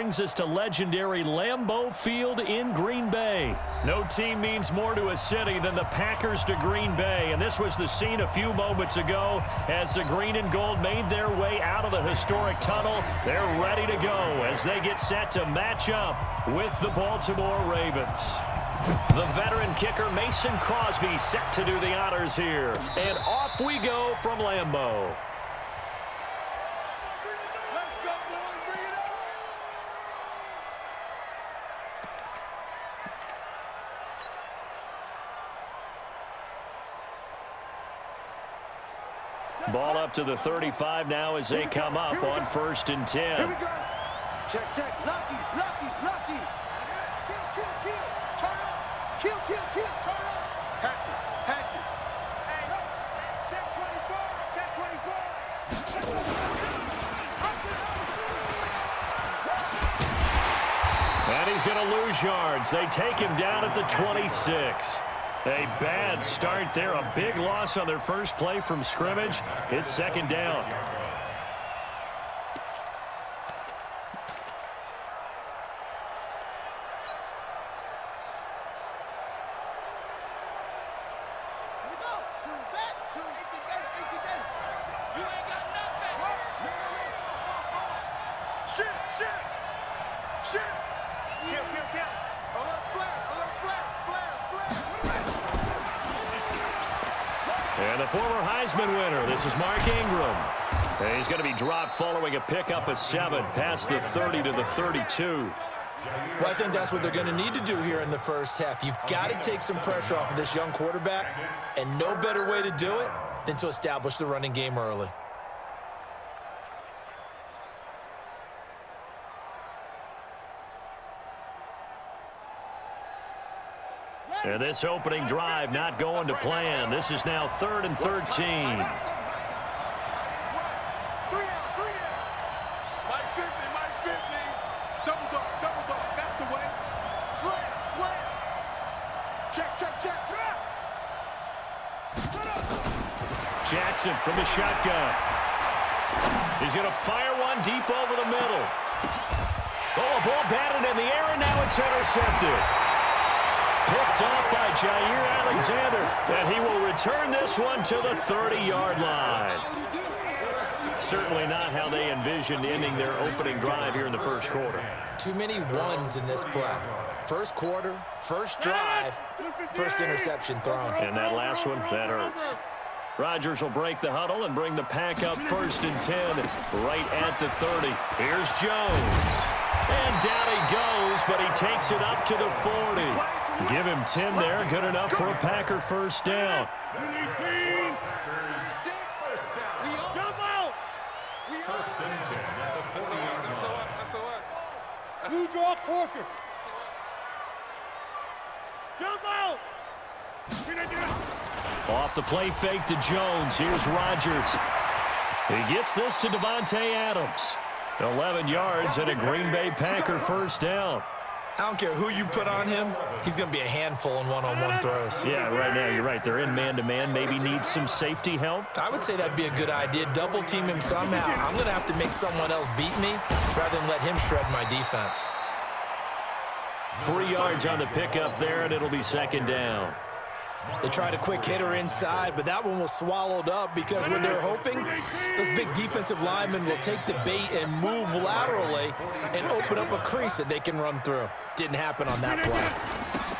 brings us to legendary Lambeau Field in Green Bay. No team means more to a city than the Packers to Green Bay, and this was the scene a few moments ago as the green and gold made their way out of the historic tunnel. They're ready to go as they get set to match up with the Baltimore Ravens. The veteran kicker Mason Crosby set to do the honors here, and off we go from Lambeau. Ball up to the 35 now as they come up on 1st and 10. Here we go. Check, check. Lucky, lucky, lucky. Kill, kill, kill. Turn up. Kill, kill, kill. Turn up. Hatch it, hatch it. Hey, check 24. Check 24. And he's going to lose yards. They take him down at the 26. A bad start there. A big loss on their first play from scrimmage. It's 2nd down. And the former Heisman winner, this is Mark Ingram. And he's going to be dropped following a pickup of 7 past the 30 to the 32. Well, I think that's what they're going to need to do here in the first half. You've got to take some pressure off of this young quarterback, and no better way to do it than to establish the running game early. And this opening drive not going to plan. This is now 3rd and 13. Mike 50, Mike 50. Double dog, that's the way. Slam, slam. Check, check, check, check. Jackson from the shotgun. He's going to fire one deep over the middle. Oh, a ball batted in the air, and now it's intercepted. Picked off by Jair Alexander, and he will return this one to the 30-yard line. Certainly not how they envisioned ending their opening drive here in the first quarter. Too many ones in this play. First quarter, first drive, first interception thrown. And that last one, that hurts. Rodgers will break the huddle and bring the pack up 1st and 10 right at the 30. Here's Jones. And down he goes, but he takes it up to the 40. Give him 10 there, good enough for a Packer first down. Blue draw Corker. Jump out. Off the play fake to Jones. Here's Rodgers. He gets this to Davante Adams. 11 yards and a Green Bay Packer first down. I don't care who you put on him, he's going to be a handful in one-on-one throws. Yeah, right now you're right. They're in man-to-man. Maybe needs some safety help. I would say that'd be a good idea. Double team him somehow. I'm going to have to make someone else beat me rather than let him shred my defense. 3 yards on the pickup there, and it'll be 2nd down. They tried a quick hitter inside, but that one was swallowed up because what they're hoping, those big defensive linemen will take the bait and move laterally and open up a crease that they can run through. Didn't happen on that play.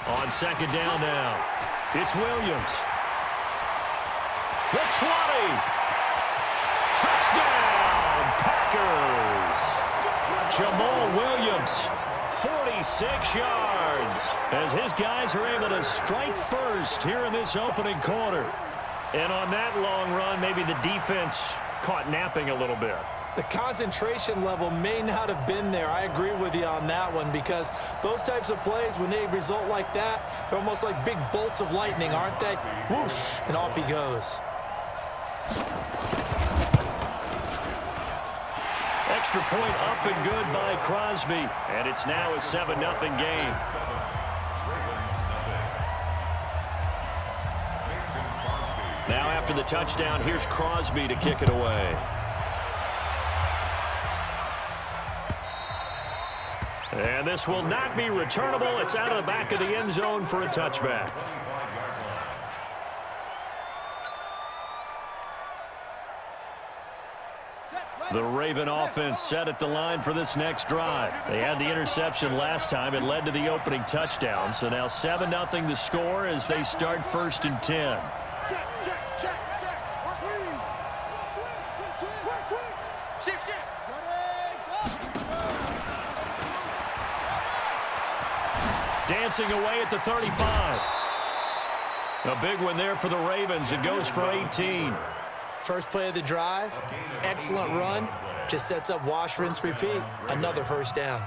On 2nd down now, it's Williams. The 20. Touchdown, Packers. Jamal Williams. 46 yards as his guys are able to strike first here in this opening quarter. And on that long run, maybe the defense caught napping a little bit. The concentration level may not have been there. I agree with you on that one because those types of plays, when they result like that, they're almost like big bolts of lightning, aren't they? Whoosh, and off he goes. Extra point up and good by Crosby, and it's now a 7-0 game. Now after the touchdown, here's Crosby to kick it away. And this will not be returnable. It's out of the back of the end zone for a touchback. The Raven offense set at the line for this next drive. They had the interception last time. It led to the opening touchdown. So now 7-0 the score as they start 1st and 10. Dancing away at the 35. A big one there for the Ravens. It goes for 18. First play of the drive, excellent run, just sets up wash, rinse, repeat. Another first down.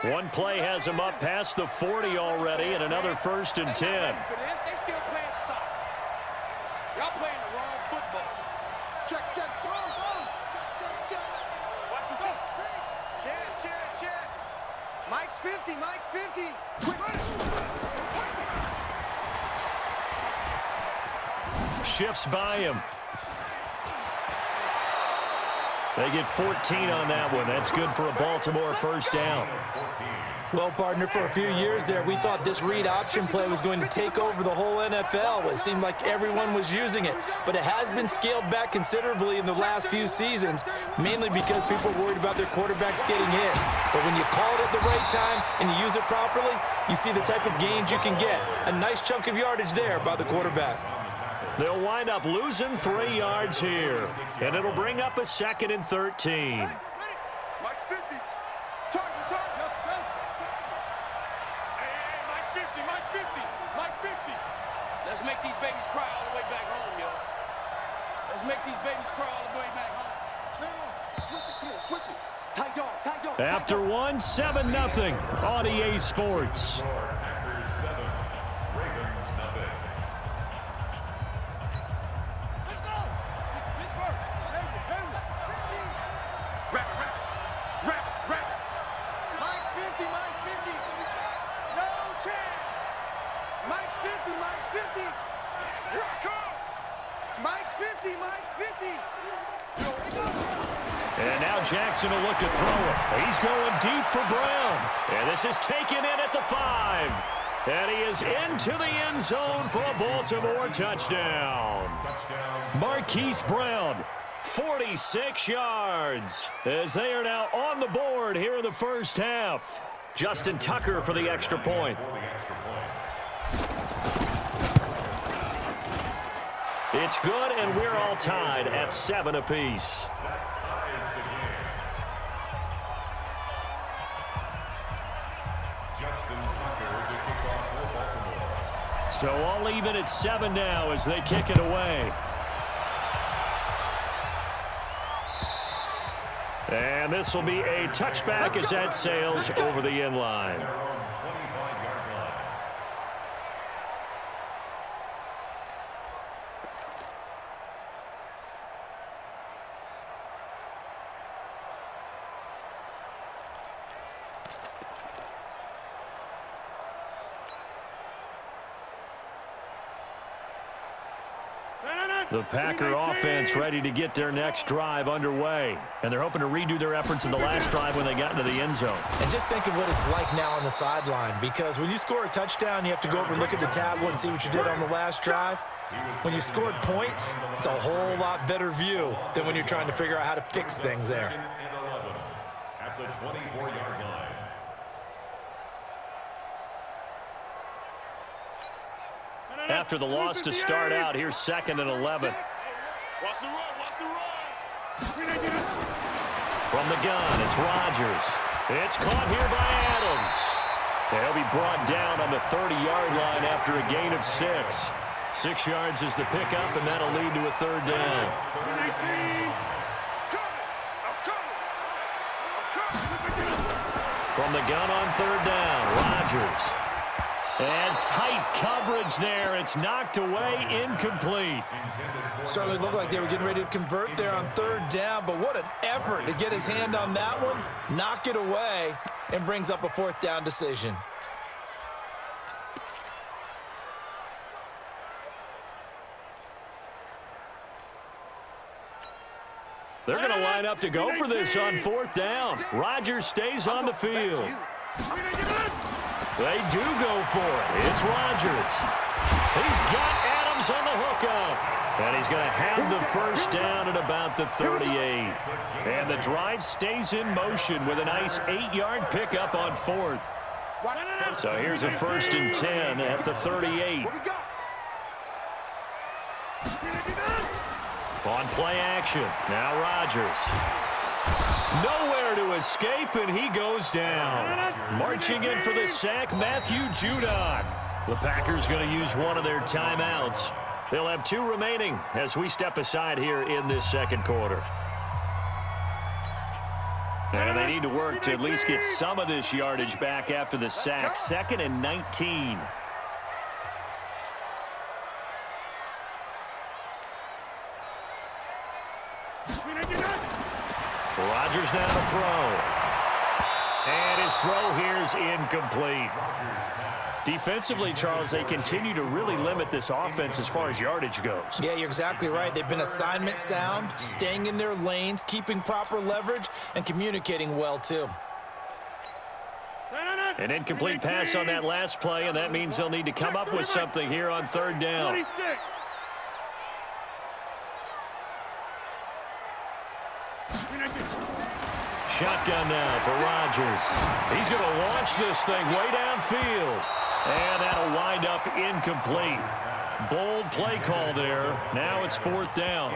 One play has him up past the 40 already, and another 1st and 10. They still playing soccer. Y'all playing the wrong football. Check, throw. Check. Watch the set. Check. Mike's 50. Quick, run it. Shifts by him. They get 14 on that one. That's good for a Baltimore first down. Well, partner, for a few years there, we thought this read option play was going to take over the whole NFL. It seemed like everyone was using it, but it has been scaled back considerably in the last few seasons, mainly because people are worried about their quarterbacks getting hit. But when you call it at the right time and you use it properly, you see the type of gains you can get. A nice chunk of yardage there by the quarterback. They'll wind up losing 3 yards here, and it'll bring up a 2nd and 13. Mike's 50. Target. Hey, Mike 50. Let's make these babies cry all the way back home, yo. Let's make these babies cry all the way back home. Stay on. Switch it. Tight dog. After one, 7-0 on EA Sports. And now Jackson will look to throw it. He's going deep for Brown. And this is taken in at the 5. And he is into the end zone for a Baltimore touchdown. Marquise Brown, 46 yards, as they are now on the board here in the first half. Justin Tucker for the extra point. It's good, and we're all tied at 7 apiece. So all even at 7 now as they kick it away. And this will be a touchback as that sails over the end line. The Packer offense ready to get their next drive underway. And they're hoping to redo their efforts in the last drive when they got into the end zone. And just think of what it's like now on the sideline, because when you score a touchdown, you have to go over and look at the tablet and see what you did on the last drive. When you scored points, it's a whole lot better view than when you're trying to figure out how to fix things there. At the 24-yard line. After the loss to start out, here's 2nd and 11. Watch the run. From the gun, it's Rodgers. It's caught here by Adams. They'll be brought down on the 30-yard line after a gain of 6. 6 yards is the pickup, and that'll lead to a 3rd down. From the gun on 3rd down, Rodgers. And tight coverage there. It's knocked away, incomplete. Certainly looked like they were getting ready to convert there on 3rd down, but what an effort to get his hand on that one, knock it away, and brings up a 4th down decision. They're going to line line up to go for this on 4th down. Rodgers stays on the field. They do go for it. It's Rodgers. He's got Adams on the hookup. And he's going to have the first down at about the 38. And the drive stays in motion with a nice 8-yard pickup on 4th. So here's a 1st and 10 at the 38. On play action. Now Rodgers. Nowhere to escape, and he goes down. Marching in for the sack, Matthew Judon. The Packers going to use one of their timeouts. They'll have 2 remaining as we step aside here in this second quarter. And they need to work to at least get some of this yardage back after the sack. 2nd and 19. Rodgers now to throw. And his throw here is incomplete. Defensively, Charles, they continue to really limit this offense as far as yardage goes. Yeah, you're exactly right. They've been assignment sound, staying in their lanes, keeping proper leverage, and communicating well, too. An incomplete pass on that last play, and that means they'll need to come up with something here on 3rd down. Shotgun now for Rodgers. He's going to launch this thing way downfield. And that'll wind up incomplete. Bold play call there. Now it's 4th down.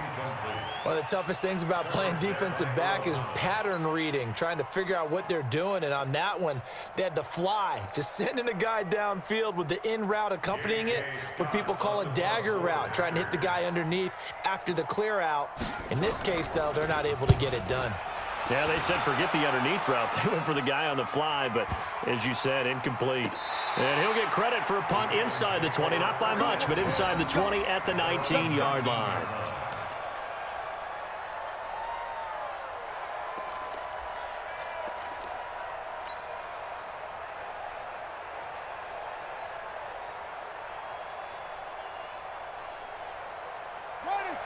One of the toughest things about playing defensive back is pattern reading, trying to figure out what they're doing. And on that one, they had the fly, just sending a guy downfield with the in route accompanying it, what people call a dagger route, trying to hit the guy underneath after the clear out. In this case, though, they're not able to get it done. Yeah, they said forget the underneath route. They went for the guy on the fly, but as you said, incomplete. And he'll get credit for a punt inside the 20, not by much, but inside the 20 at the 19-yard line.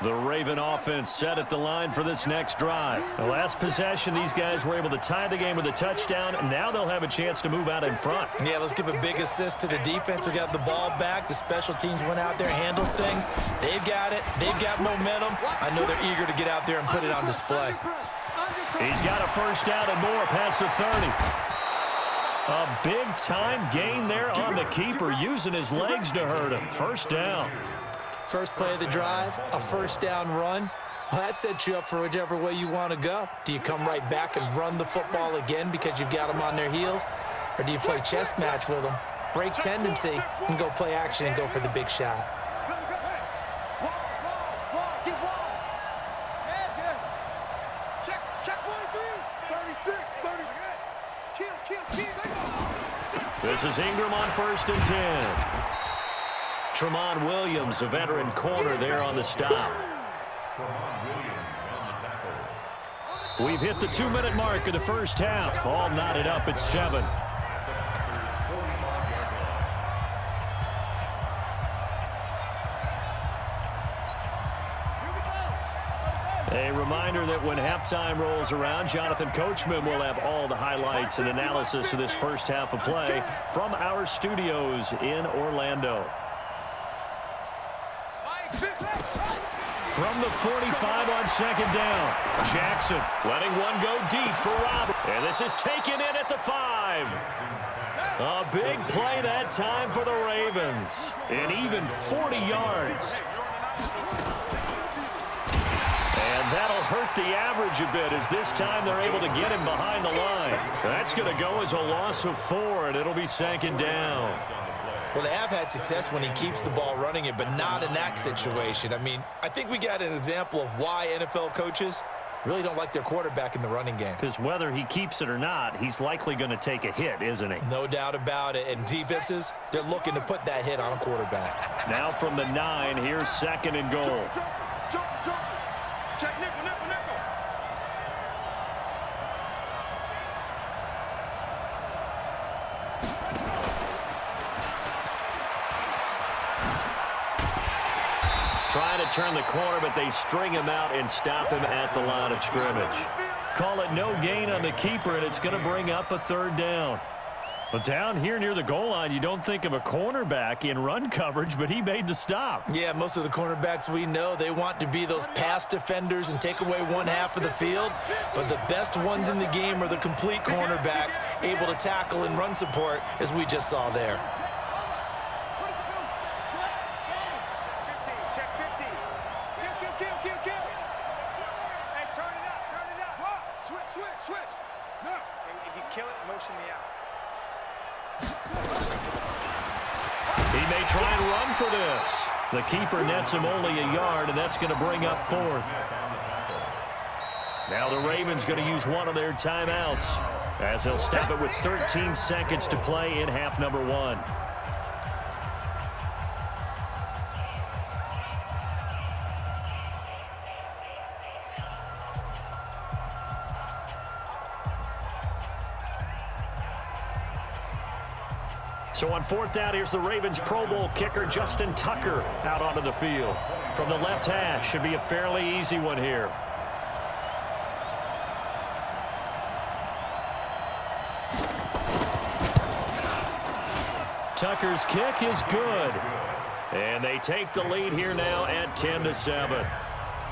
The Raven offense set at the line for this next drive. The last possession, these guys were able to tie the game with a touchdown. Now they'll have a chance to move out in front. Yeah, let's give a big assist to the defense who got the ball back. The special teams went out there, handled things. They've got it. They've got momentum. I know they're eager to get out there and put it on display. He's got a first down and more past the 30. A big-time gain there on the keeper, using his legs to hurt him. First down. First play of the drive, a first down run. Well, that sets you up for whichever way you want to go. Do you come right back and run the football again because you've got them on their heels? Or do you play chess match with them, break tendency, and go play action and go for the big shot? This is Ingram on 1st and 10. Tremont Williams, a veteran corner there on the stop. We've hit the 2-minute mark of the first half. All knotted up at 7. A reminder that when halftime rolls around, Jonathan Coachman will have all the highlights and analysis of this first half of play from our studios in Orlando. From the 45 on 2nd down. Jackson letting one go deep for Robert. And this is taken in at the 5. A big play that time for the Ravens. And even 40 yards. And that'll hurt the average a bit as this time they're able to get him behind the line. That's going to go as a loss of 4, and it'll be 2nd down. Well, they have had success when he keeps the ball running it, but not in that situation. I mean, I think we got an example of why NFL coaches really don't like their quarterback in the running game. Because whether he keeps it or not, he's likely going to take a hit, isn't he? No doubt about it. And defenses, they're looking to put that hit on a quarterback. Now from the 9, here's 2nd and goal. Check nickel, nickel, nickel. Trying to to turn the corner, but they string him out and stop him at the line of scrimmage. Call it no gain on the keeper, and it's going to bring up a third down. But down here near the goal line, you don't think of a cornerback in run coverage, but he made the stop. Yeah, most of the cornerbacks we know, they want to be those pass defenders and take away one half of the field. But the best ones in the game are the complete cornerbacks, able to tackle and run support, as we just saw there. Check 50. Kill. Hey, turn it up. Switch. No. If you kill it, motion me out. He may try and run for this. The keeper nets him only a yard, and that's going to bring up fourth. Now the Ravens going to use one of their timeouts as they'll stop it with 13 seconds to play in half number 1. So on fourth down, here's the Ravens Pro Bowl kicker, Justin Tucker, out onto the field. From the left hash, should be a fairly easy one here. Tucker's kick is good. And they take the lead here now at 10-7.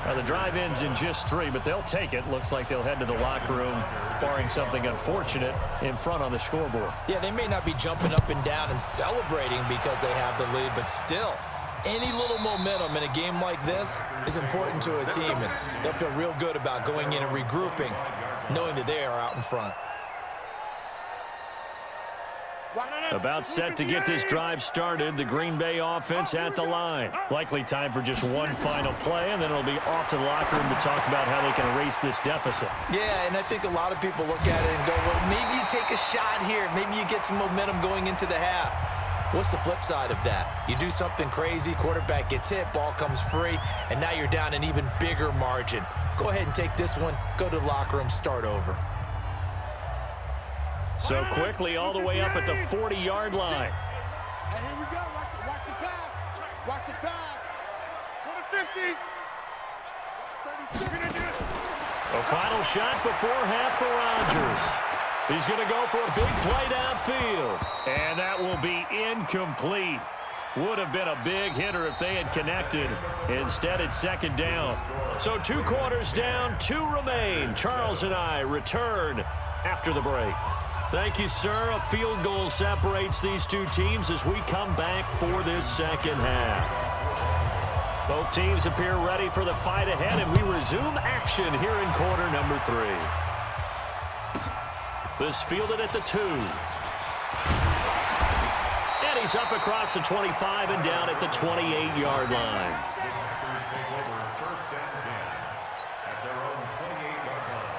Now the drive ends in just 3, but they'll take it. Looks like they'll head to the locker room, barring something unfortunate, in front on the scoreboard. Yeah, they may not be jumping up and down and celebrating because they have the lead, but still, any little momentum in a game like this is important to a team, and they'll feel real good about going in and regrouping, knowing that they are out in front. About set to get this drive started, the Green Bay offense at the line. Likely time for just one final play, and then it'll be off to the locker room to talk about how they can erase this deficit. Yeah, and I think a lot of people look at it and go, well, maybe you take a shot here. Maybe you get some momentum going into the half. What's the flip side of that? You do something crazy, quarterback gets hit, ball comes free, and now you're down an even bigger margin. Go ahead and take this one, go to the locker room, start over. So quickly all the way up at the 40-yard line. And here we go. Watch the pass. Watch the pass. Go to 50. 36. A final shot before half for Rodgers. He's going to go for a big play downfield. And that will be incomplete. Would have been a big hitter if they had connected. Instead, it's second down. So 2 quarters down, 2 remain. Charles and I return after the break. Thank you, sir. A field goal separates these two teams as we come back for this second half. Both teams appear ready for the fight ahead, and we resume action here in quarter number 3. This fielded at the 2. And he's up across the 25 and down at the 28-yard line. First and 10 at their own 28-yard line.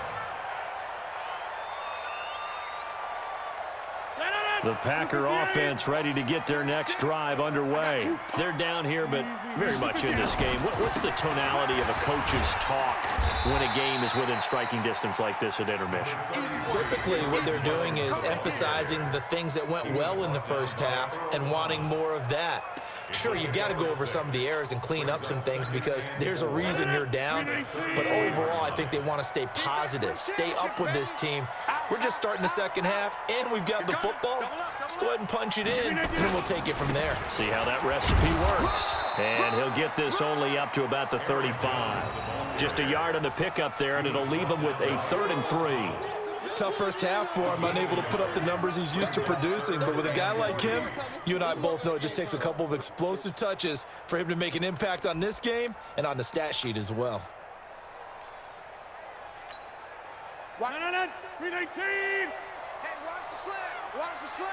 The Packer offense ready to get their next drive underway. They're down here, but very much in this game. What's the tonality of a coach's talk when a game is within striking distance like this at intermission? Typically, what they're doing is emphasizing the things that went well in the first half and wanting more of that. Sure, you've got to go over some of the errors and clean up some things because there's a reason you're down. But overall, I think they want to stay positive, stay up with this team. We're just starting the second half, and we've got the football. Let's go ahead and punch it in, and then we'll take it from there. See how that recipe works. And he'll get this only up to about the 35. Just a yard on the pickup there, and it'll leave him with a 3rd and 3. Tough first half for him, unable to put up the numbers he's used to producing. But with a guy like him, you and I both know it just takes a couple of explosive touches for him to make an impact on this game and on the stat sheet as well. 319. Hey, watch the slant. Watch the slant.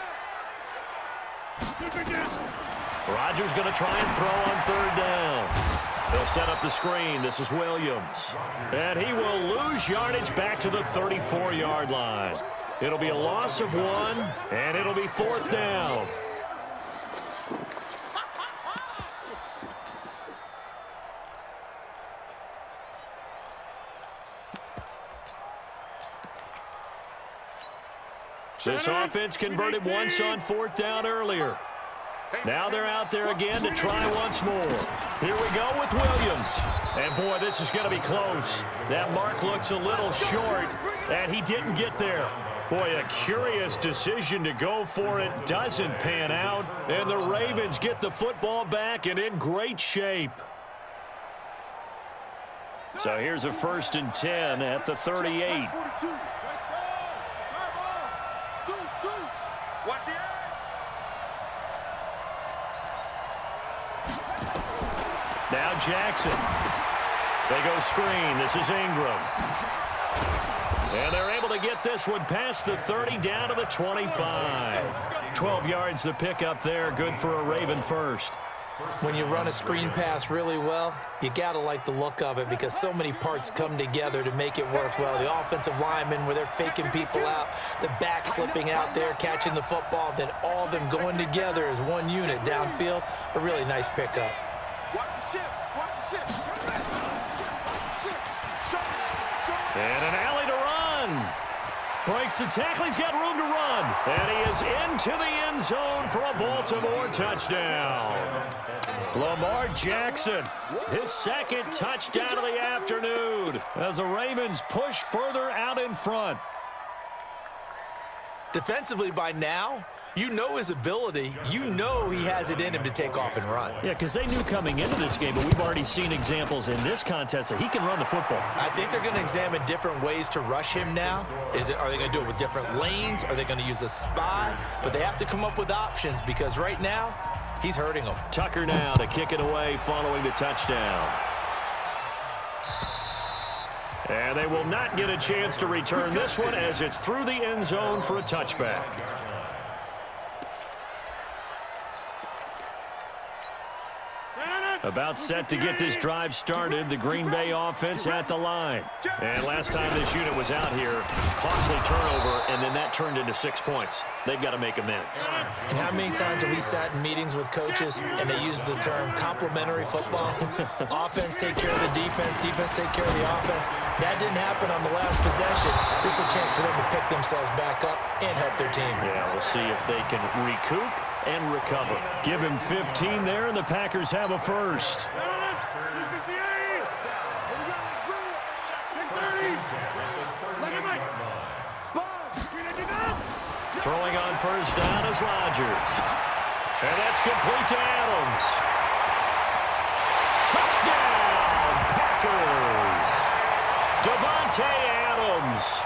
Rodgers going to try and throw on 3rd down. They'll set up the screen. This is Williams. And he will lose yardage back to the 34-yard line. It'll be a loss of 1, and it'll be 4th down. This offense converted once on 4th down earlier. Now they're out there again to try once more. Here we go with Williams. And, boy, this is going to be close. That mark looks a little short, and he didn't get there. Boy, a curious decision to go for it. Doesn't pan out, and the Ravens get the football back and in great shape. So here's a 1st and 10 at the 38. Now Jackson. They go screen. This is Ingram. And they're able to get this one past the 30 down to the 25. 12 yards the pickup there. Good for a Raven first. When you run a screen pass really well, you got to like the look of it because so many parts come together to make it work well. The offensive linemen where they're faking people out, the back slipping out there, catching the football, then all of them going together as one unit downfield. A really nice pickup. Watch the ship. Watch the ship. And an alley to run. Breaks the tackle. He's got room to run. And he is into the end zone for a Baltimore touchdown. Lamar Jackson, his second touchdown of the afternoon as the Ravens push further out in front. Defensively by now, you know his ability. You know he has it in him to take off and run. Yeah, because they knew coming into this game, but we've already seen examples in this contest that he can run the football. I think they're going to examine different ways to rush him now. Are they going to do it with different lanes? Are they going to use a spy? But they have to come up with options because right now, he's hurting them. Tucker now to kick it away following the touchdown. And they will not get a chance to return this one as it's through the end zone for a touchback. About set to get this drive started, the Green Bay offense at the line. And last time this unit was out here, costly turnover, and then that turned into 6 points. They've got to make amends. And how many times have we sat in meetings with coaches and they use the term complementary football? Offense take care of the defense, defense take care of the offense. That didn't happen on the last possession. This is a chance for them to pick themselves back up and help their team. Yeah, we'll see if they can recoup and recover. Give him 15 there, and the Packers have a first. Throwing on first down is Rodgers. And that's complete to Adams. Touchdown, Packers. Devontae Adams.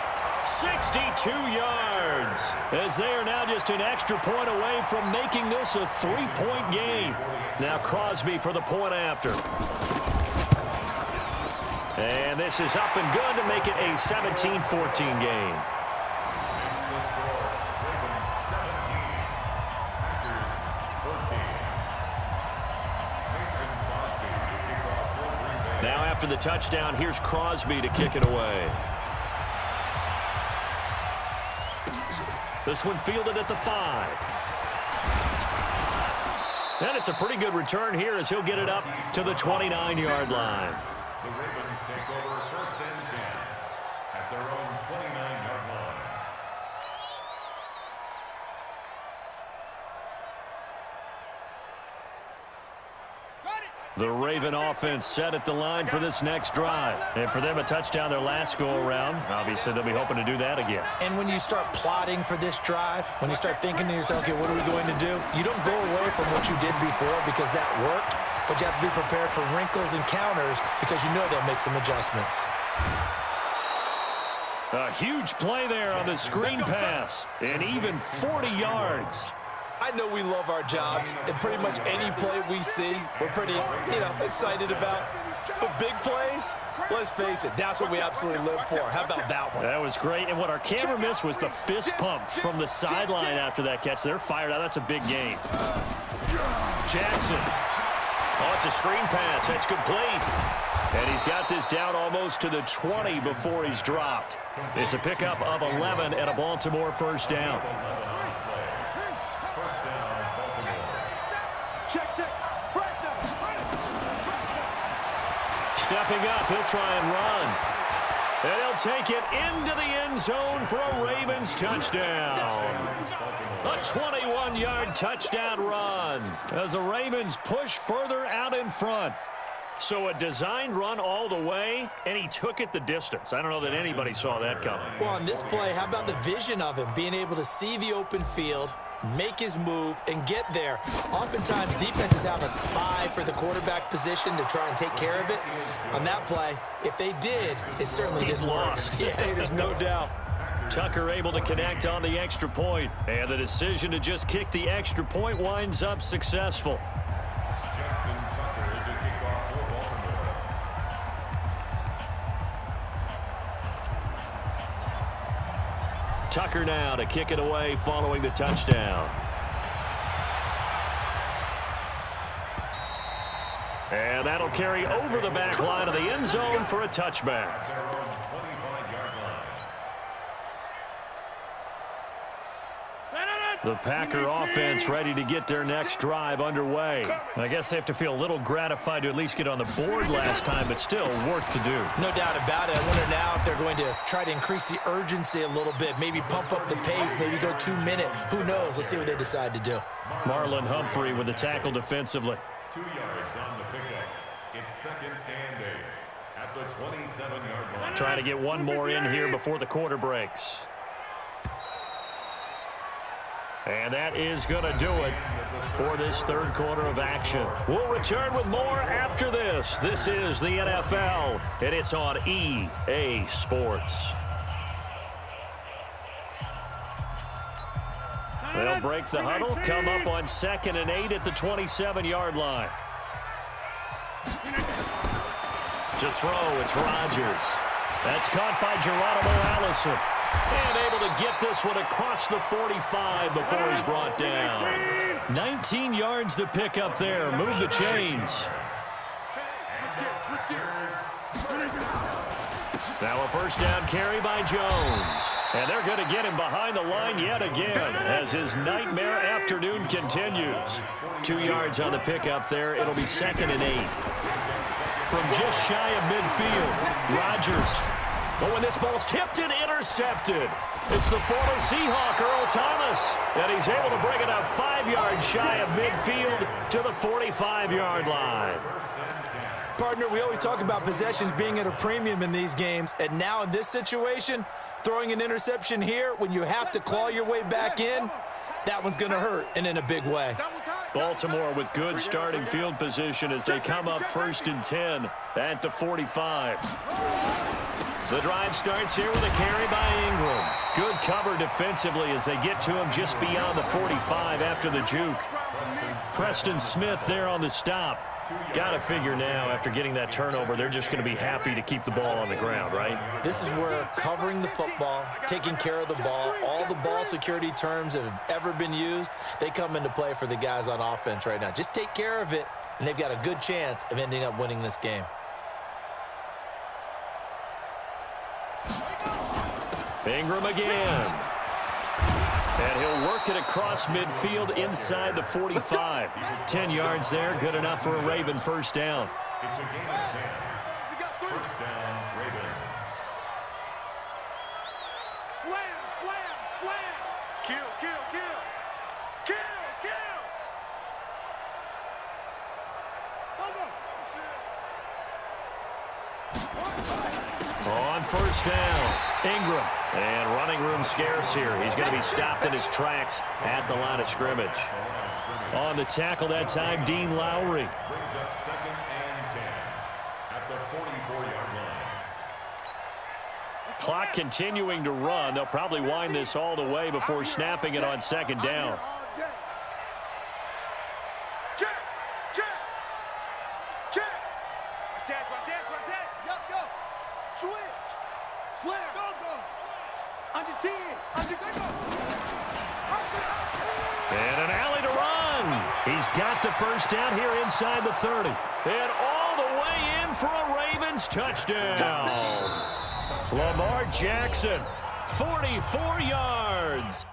62 yards, as they are now just an extra point away from making this a 3-point game. Now Crosby for the point after. And this is up and good to make it a 17-14 game. Now after the touchdown, here's Crosby to kick it away. This one fielded at the 5. And it's a pretty good return here as he'll get it up to the 29-yard line. The Ravens take over 1st and 10 at their own 29-yard line. The Raven offense set at the line for this next drive. And for them, a touchdown their last go-around. Obviously, they'll be hoping to do that again. And when you start plotting for this drive, when you start thinking to yourself, okay, what are we going to do? You don't go away from what you did before because that worked, but you have to be prepared for wrinkles and counters because you know they'll make some adjustments. A huge play there on the screen pass, and even 40 yards. I know we love our jobs, and pretty much any play we see, we're pretty, excited about. But big plays, let's face it, that's what we absolutely live for. How about that one? That was great, and what our camera missed was the fist pump from the sideline after that catch. They're fired out. That's a big game. Jackson. Oh, it's a screen pass. That's complete. And he's got this down almost to the 20 before he's dropped. It's a pickup of 11 and a Baltimore first down. Stepping up, he'll try and run. And he'll take it into the end zone for a Ravens touchdown. A 21-yard touchdown run as the Ravens push further out in front. So a designed run all the way, and he took it the distance. I don't know that anybody saw that coming. Well, on this play, how about the vision of him, being able to see the open field, make his move, and get there. Oftentimes, defenses have a spy for the quarterback position to try and take care of it. On that play, if they did, it certainly didn't work. Yeah, there's no doubt. Tucker able to connect on the extra point, and the decision to just kick the extra point winds up successful. Tucker now to kick it away following the touchdown. And that'll carry over the back line of the end zone for a touchback. The Packer offense ready to get their next drive underway. I guess they have to feel a little gratified to at least get on the board last time, but still work to do. No doubt about it. I wonder now if they're going to try to increase the urgency a little bit, maybe pump up the pace, maybe go 2-minute. Who knows? Let's see what they decide to do. Marlon Humphrey with the tackle defensively. 2 yards on the pickup. It's 2nd and 8 at the 27-yard line. Trying to get one more in here before the quarter breaks. And that is going to do it for this third quarter of action. We'll return with more after this. This is the NFL, and it's on EA Sports. They'll break the huddle, come up on 2nd and 8 at the 27-yard line. To throw, it's Rodgers. That's caught by Geronimo Allison. And able to get this one across the 45 before he's brought down. 19 yards to pick up there. Move the chains. Now a first down carry by Jones. And they're going to get him behind the line yet again as his nightmare afternoon continues. 2 yards on the pickup there. It'll be 2nd and 8. From just shy of midfield, Rodgers. But when this ball's tipped and intercepted, it's the former Seahawk, Earl Thomas, and he's able to bring it up 5 yards shy of midfield to the 45-yard line. Partner, we always talk about possessions being at a premium in these games, and now in this situation, throwing an interception here when you have to claw your way back in, that one's going to hurt, and in a big way. Baltimore with good starting field position as they come up 1st and 10 at the 45. The drive starts here with a carry by Ingram. Good cover defensively as they get to him just beyond the 45 after the juke. Preston Smith there on the stop. Got to figure now, after getting that turnover, they're just going to be happy to keep the ball on the ground, right? This is where covering the football, taking care of the ball, all the ball security terms that have ever been used, they come into play for the guys on offense right now. Just take care of it, and they've got a good chance of ending up winning this game. Ingram again. And he'll work it across midfield inside the 45. 10 yards there, good enough for a Raven first down. It's a gain of 10. First down, Ravens. Slam, slam, slam. Kill, kill, kill. Kill, kill. On first down, Ingram. And running room scarce here. He's going to be stopped in his tracks at the line of scrimmage. On the tackle that time, Dean Lowry. Brings up 2nd and 10 at the 44-yard line. Clock continuing to run. They'll probably wind this all the way before snapping it on 2nd down. Check, check, check. Yup, go. Switch. Slam. Go, go. Under 10. Under 10. And an alley to run. He's got the first down here inside the 30. And all the way in for a Ravens touchdown. Lamar Jackson, 44 yards.